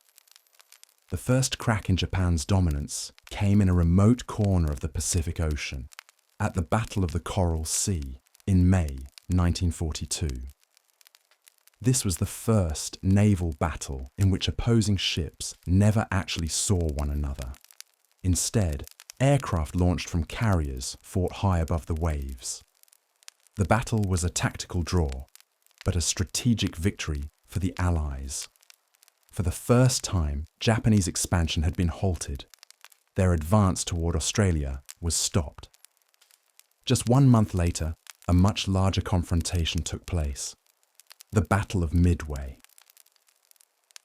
The first crack in Japan's dominance came in a remote corner of the Pacific Ocean, at the Battle of the Coral Sea in May 1942. This was the first naval battle in which opposing ships never actually saw one another. Instead, aircraft launched from carriers fought high above the waves. The battle was a tactical draw, but a strategic victory for the Allies. For the first time, Japanese expansion had been halted. Their advance toward Australia was stopped. Just 1 month later, a much larger confrontation took place. The Battle of Midway.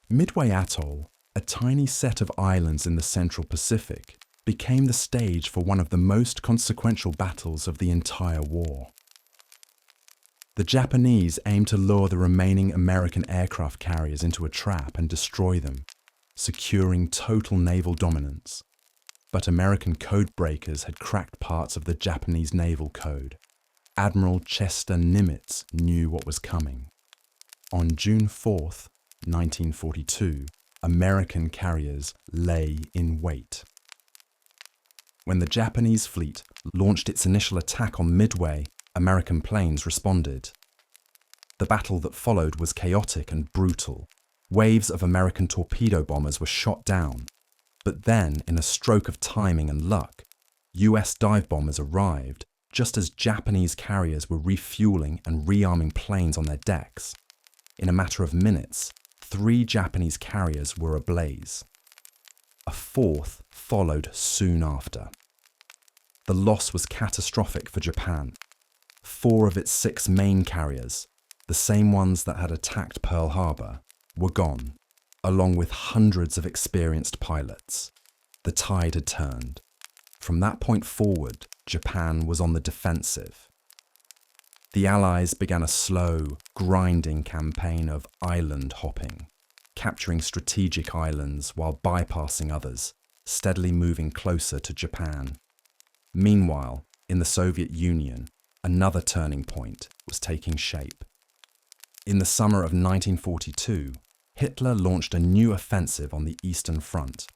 Midway Atoll, a tiny set of islands in the Central Pacific, became the stage for one of the most consequential battles of the entire war. The Japanese aimed to lure the remaining American aircraft carriers into a trap and destroy them, securing total naval dominance. But American code breakers had cracked parts of the Japanese naval code. Admiral Chester Nimitz knew what was coming. On June 4th, 1942, American carriers lay in wait. When the Japanese fleet launched its initial attack on Midway, American planes responded. The battle that followed was chaotic and brutal. Waves of American torpedo bombers were shot down. But then, in a stroke of timing and luck, US dive bombers arrived just as Japanese carriers were refueling and rearming planes on their decks. In a matter of minutes, 3 Japanese carriers were ablaze. A 4th followed soon after. The loss was catastrophic for Japan. 4 of its 6 main carriers, the same ones that had attacked Pearl Harbor, were gone, along with hundreds of experienced pilots. The tide had turned. From that point forward, Japan was on the defensive. The Allies began a slow, grinding campaign of island hopping, capturing strategic islands while bypassing others, steadily moving closer to Japan. Meanwhile, in the Soviet Union, another turning point was taking shape. In the summer of 1942, Hitler launched a new offensive on the Eastern Front,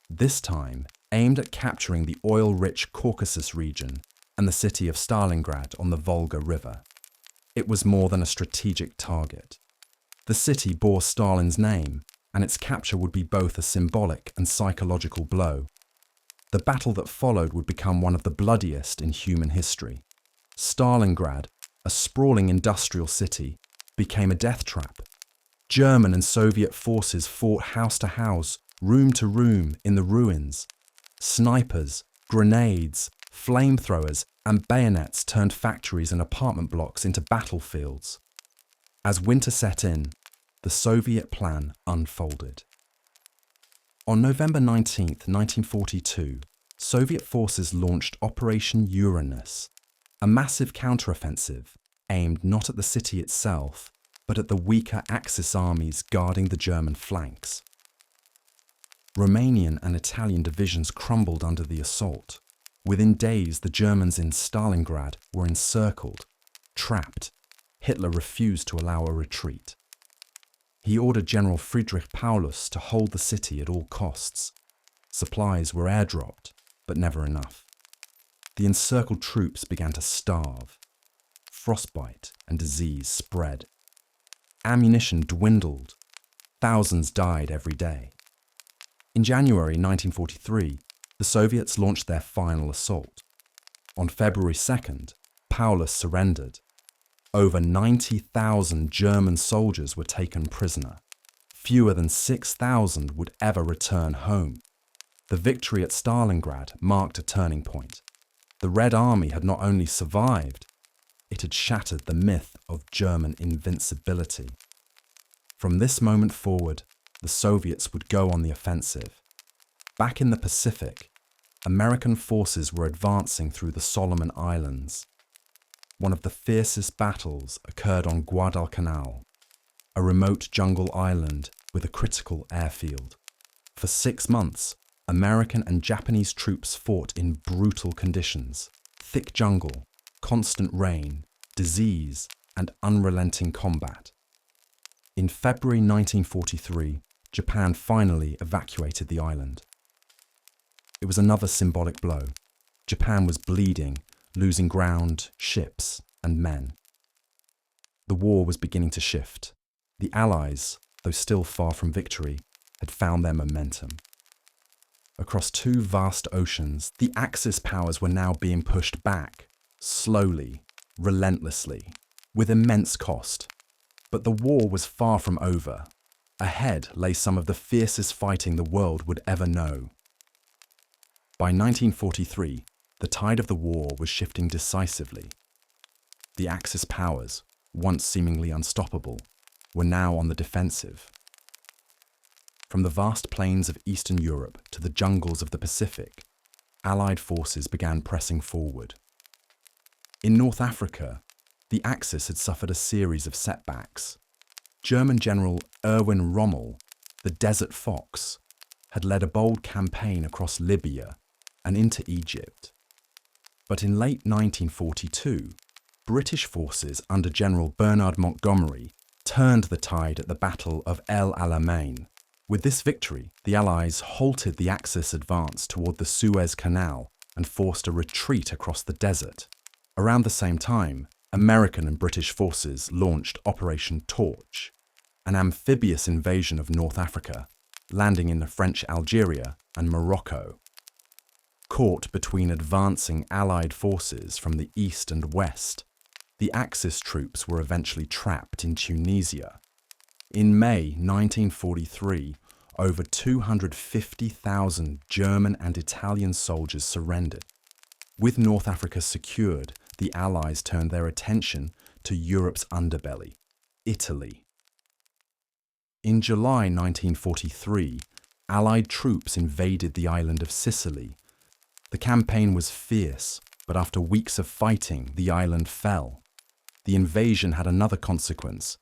this time aimed at capturing the oil-rich Caucasus region and the city of Stalingrad on the Volga River. It was more than a strategic target. The city bore Stalin's name, and its capture would be both a symbolic and psychological blow. The battle that followed would become one of the bloodiest in human history. Stalingrad, a sprawling industrial city, became a death trap. German and Soviet forces fought house to house, room to room in the ruins. Snipers, grenades, flamethrowers, and bayonets turned factories and apartment blocks into battlefields. As winter set in, the Soviet plan unfolded. On November 19, 1942, Soviet forces launched Operation Uranus, a massive counteroffensive aimed not at the city itself, but at the weaker Axis armies guarding the German flanks. Romanian and Italian divisions crumbled under the assault. Within days, the Germans in Stalingrad were encircled, trapped. Hitler refused to allow a retreat. He ordered General Friedrich Paulus to hold the city at all costs. Supplies were airdropped, but never enough. The encircled troops began to starve. Frostbite and disease spread. Ammunition dwindled. Thousands died every day. In January 1943, the Soviets launched their final assault. On February 2nd, Paulus surrendered. Over 90,000 German soldiers were taken prisoner. Fewer than 6,000 would ever return home. The victory at Stalingrad marked a turning point. The Red Army had not only survived, it had shattered the myth of German invincibility. From this moment forward, the Soviets would go on the offensive. Back in the Pacific, American forces were advancing through the Solomon Islands. One of the fiercest battles occurred on Guadalcanal, a remote jungle island with a critical airfield. For 6 months, American and Japanese troops fought in brutal conditions: thick jungle, constant rain, disease, and unrelenting combat. In February 1943, Japan finally evacuated the island. It was another symbolic blow. Japan was bleeding, losing ground, ships, and men. The war was beginning to shift. The Allies, though still far from victory, had found their momentum. Across 2 vast oceans, the Axis powers were now being pushed back, slowly, relentlessly, with immense cost. But the war was far from over. Ahead lay some of the fiercest fighting the world would ever know. By 1943, the tide of the war was shifting decisively. The Axis powers, once seemingly unstoppable, were now on the defensive. From the vast plains of Eastern Europe to the jungles of the Pacific, Allied forces began pressing forward. In North Africa, the Axis had suffered a series of setbacks. German General Erwin Rommel, the Desert Fox, had led a bold campaign across Libya and into Egypt. But in late 1942, British forces under General Bernard Montgomery turned the tide at the Battle of El Alamein. With this victory, the Allies halted the Axis advance toward the Suez Canal and forced a retreat across the desert. Around the same time, American and British forces launched Operation Torch, an amphibious invasion of North Africa, landing in the French Algeria and Morocco. Caught between advancing Allied forces from the east and west, the Axis troops were eventually trapped in Tunisia. In May 1943, over 250,000 German and Italian soldiers surrendered. With North Africa secured, the Allies turned their attention to Europe's underbelly, Italy. In July 1943, Allied troops invaded the island of Sicily. The campaign was fierce, but after weeks of fighting, the island fell. The invasion had another consequence.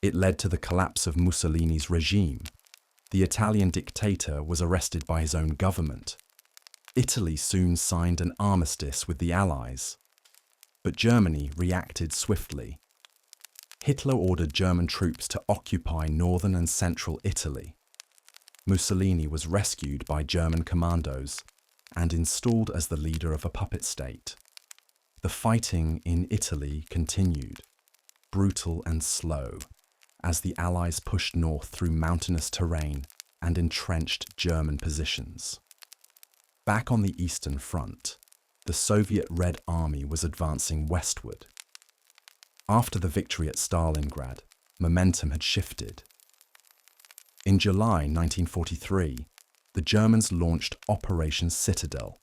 It led to the collapse of Mussolini's regime. The Italian dictator was arrested by his own government. Italy soon signed an armistice with the Allies. But Germany reacted swiftly. Hitler ordered German troops to occupy northern and central Italy. Mussolini was rescued by German commandos and installed as the leader of a puppet state. The fighting in Italy continued, brutal and slow, as the Allies pushed north through mountainous terrain and entrenched German positions. Back on the Eastern Front, the Soviet Red Army was advancing westward. After the victory at Stalingrad, momentum had shifted. In July 1943, the Germans launched Operation Citadel,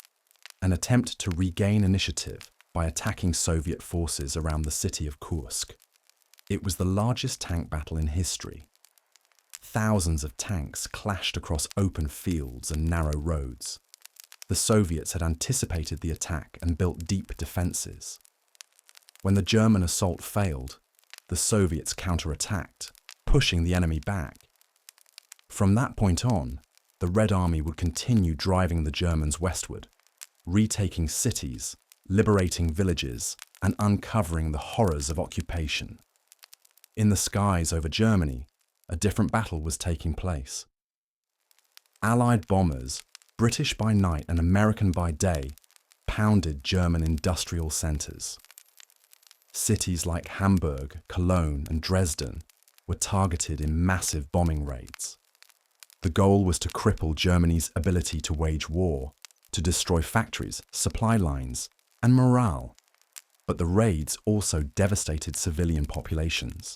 an attempt to regain initiative by attacking Soviet forces around the city of Kursk. It was the largest tank battle in history. Thousands of tanks clashed across open fields and narrow roads. The Soviets had anticipated the attack and built deep defenses. When the German assault failed, the Soviets counterattacked, pushing the enemy back. From that point on, the Red Army would continue driving the Germans westward. retaking cities, liberating villages, and uncovering the horrors of occupation. In the skies over Germany, a different battle was taking place. Allied bombers, British by night and American by day, pounded German industrial centres. Cities like Hamburg, Cologne, and Dresden were targeted in massive bombing raids. The goal was to cripple Germany's ability to wage war, to destroy factories, supply lines, and morale. But the raids also devastated civilian populations.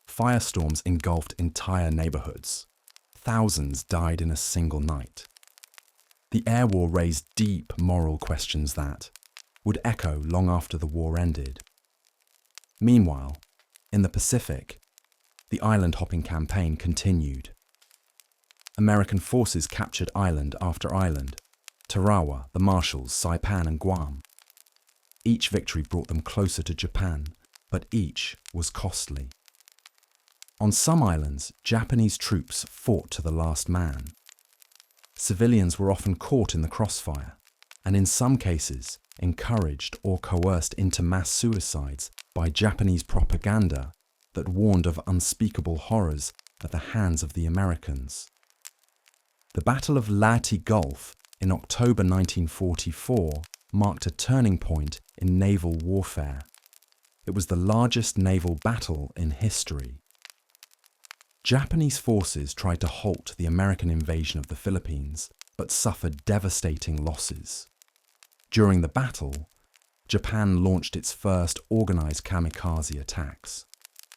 Firestorms engulfed entire neighbourhoods. Thousands died in a single night. The air war raised deep moral questions that would echo long after the war ended. Meanwhile, in the Pacific, the island-hopping campaign continued. American forces captured island after island, Tarawa, the Marshalls, Saipan and Guam. Each victory brought them closer to Japan, but each was costly. On some islands, Japanese troops fought to the last man. Civilians were often caught in the crossfire, and in some cases encouraged or coerced into mass suicides by Japanese propaganda that warned of unspeakable horrors at the hands of the Americans. The Battle of Leyte Gulf in October 1944 marked a turning point in naval warfare. It was the largest naval battle in history. Japanese forces tried to halt the American invasion of the Philippines, but suffered devastating losses. During the battle, Japan launched its first organized kamikaze attacks,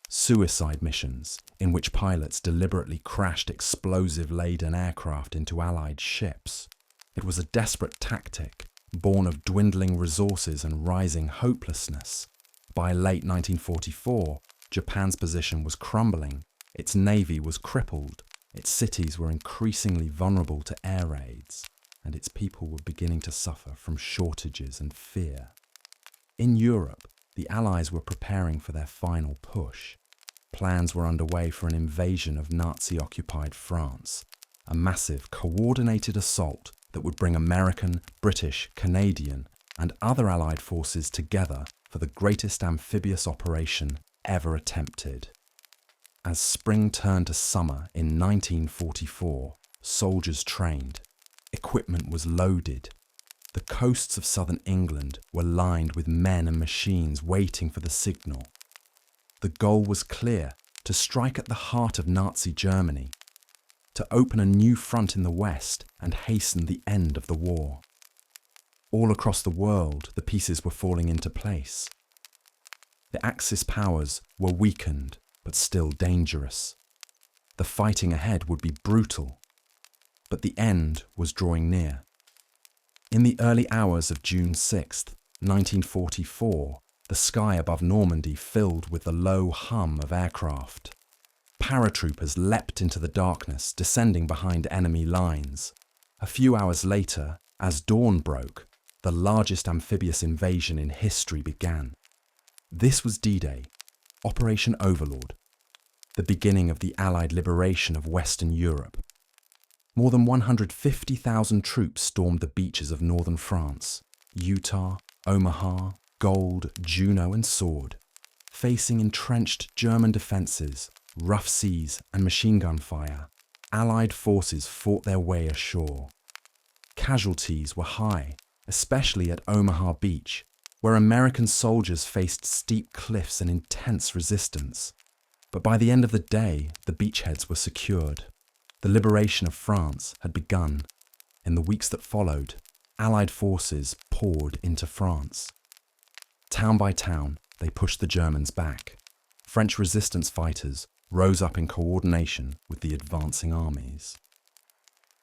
suicide missions in which pilots deliberately crashed explosive-laden aircraft into Allied ships. It was a desperate tactic, born of dwindling resources and rising hopelessness. By late 1944, Japan's position was crumbling, its navy was crippled, its cities were increasingly vulnerable to air raids, and its people were beginning to suffer from shortages and fear. In Europe, the Allies were preparing for their final push. Plans were underway for an invasion of Nazi-occupied France, a massive, coordinated assault that would bring American, British, Canadian, and other Allied forces together for the greatest amphibious operation ever attempted. As spring turned to summer in 1944, soldiers trained. Equipment was loaded. The coasts of southern England were lined with men and machines waiting for the signal. The goal was clear: to strike at the heart of Nazi Germany, to open a new front in the West and hasten the end of the war. All across the world, the pieces were falling into place. The Axis powers were weakened, but still dangerous. The fighting ahead would be brutal, but the end was drawing near. In the early hours of June 6, 1944, the sky above Normandy filled with the low hum of aircraft. Paratroopers leapt into the darkness, descending behind enemy lines. A few hours later, as dawn broke, the largest amphibious invasion in history began. This was D-Day, Operation Overlord, the beginning of the Allied liberation of Western Europe. More than 150,000 troops stormed the beaches of northern France, Utah, Omaha, Gold, Juno and Sword, facing entrenched German defences, rough seas and machine gun fire. Allied forces fought their way ashore. Casualties were high, especially at Omaha Beach, where American soldiers faced steep cliffs and intense resistance. But by the end of the day, the beachheads were secured. The liberation of France had begun. In the weeks that followed, Allied forces poured into France. Town by town, they pushed the Germans back. French resistance fighters rose up in coordination with the advancing armies.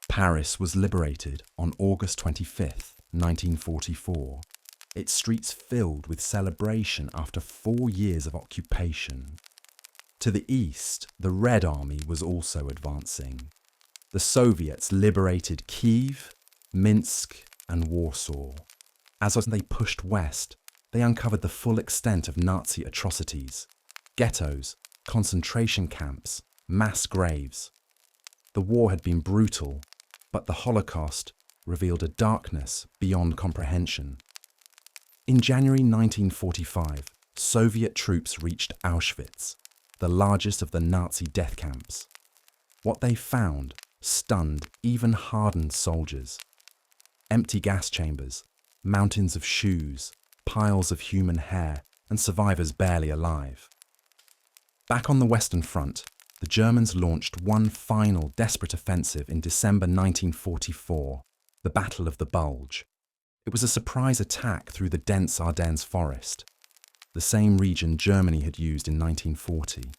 Paris was liberated on August 25, 1944. Its streets filled with celebration after 4 years of occupation. To the east, the Red Army was also advancing. The Soviets liberated Kiev, Minsk, and Warsaw. As they pushed west, they uncovered the full extent of Nazi atrocities: ghettos, concentration camps, mass graves. The war had been brutal, but the Holocaust revealed a darkness beyond comprehension. In January 1945, Soviet troops reached Auschwitz, the largest of the Nazi death camps. What they found stunned even hardened soldiers. Empty gas chambers, mountains of shoes, piles of human hair, and survivors barely alive. Back on the Western Front, the Germans launched one final desperate offensive in December 1944, the Battle of the Bulge. It was a surprise attack through the dense Ardennes forest, the same region Germany had used in 1940.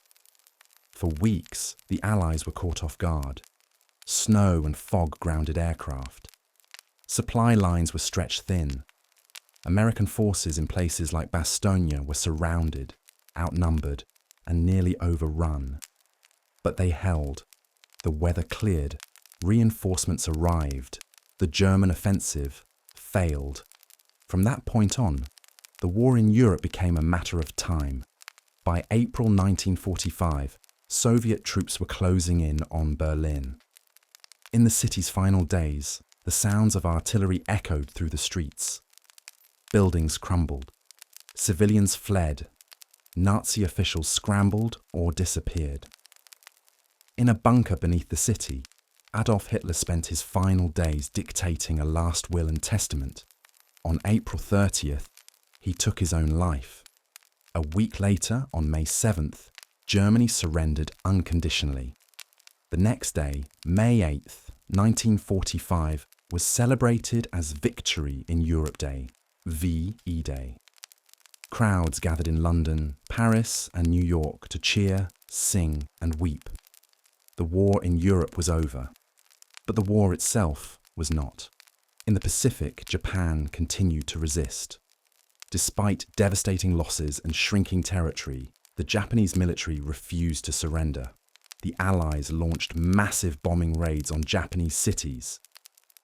For weeks, the Allies were caught off guard. Snow and fog grounded aircraft. Supply lines were stretched thin. American forces in places like Bastogne were surrounded, outnumbered, and nearly overrun. But they held. The weather cleared. Reinforcements arrived. The German offensive failed. From that point on, the war in Europe became a matter of time. By April 1945, Soviet troops were closing in on Berlin. In the city's final days, the sounds of artillery echoed through the streets. Buildings crumbled. Civilians fled. Nazi officials scrambled or disappeared. In a bunker beneath the city, Adolf Hitler spent his final days dictating a last will and testament. On April 30th, he took his own life. A week later, on May 7th, Germany surrendered unconditionally. The next day, May 8th, 1945, was celebrated as Victory in Europe Day, VE Day. Crowds gathered in London, Paris, and New York to cheer, sing, and weep. The war in Europe was over, but the war itself was not. In the Pacific, Japan continued to resist. Despite devastating losses and shrinking territory, the Japanese military refused to surrender. The Allies launched massive bombing raids on Japanese cities.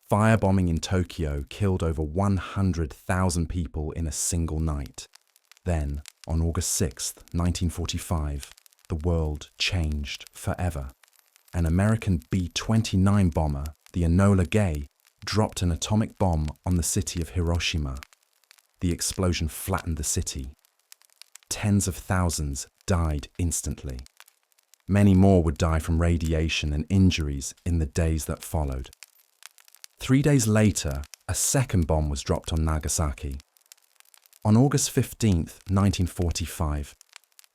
Firebombing in Tokyo killed over 100,000 people in a single night. Then, on August 6, 1945, the world changed forever. An American B-29 bomber, the Enola Gay, dropped an atomic bomb on the city of Hiroshima. The explosion flattened the city. Tens of thousands died instantly. Many more would die from radiation and injuries in the days that followed. 3 days later, a second bomb was dropped on Nagasaki. On August 15, 1945,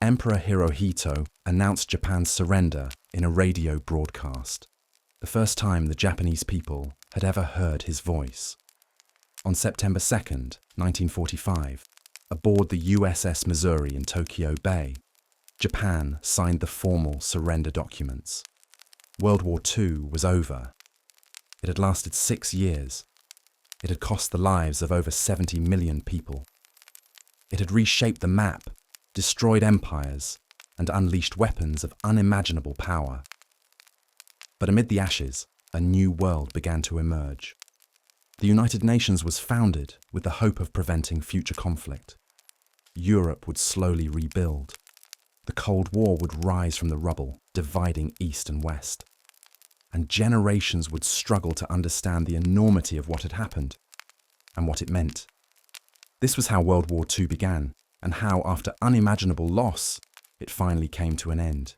Emperor Hirohito announced Japan's surrender in a radio broadcast, the first time the Japanese people had ever heard his voice. On September 2, 1945, aboard the USS Missouri in Tokyo Bay, Japan signed the formal surrender documents. World War II was over. It had lasted 6 years. It had cost the lives of over 70 million people. It had reshaped the map, destroyed empires, and unleashed weapons of unimaginable power. But amid the ashes, a new world began to emerge. The United Nations was founded with the hope of preventing future conflict. Europe would slowly rebuild. The Cold War would rise from the rubble, dividing East and West. And generations would struggle to understand the enormity of what had happened and what it meant. This was how World War II began, and how, after unimaginable loss, it finally came to an end.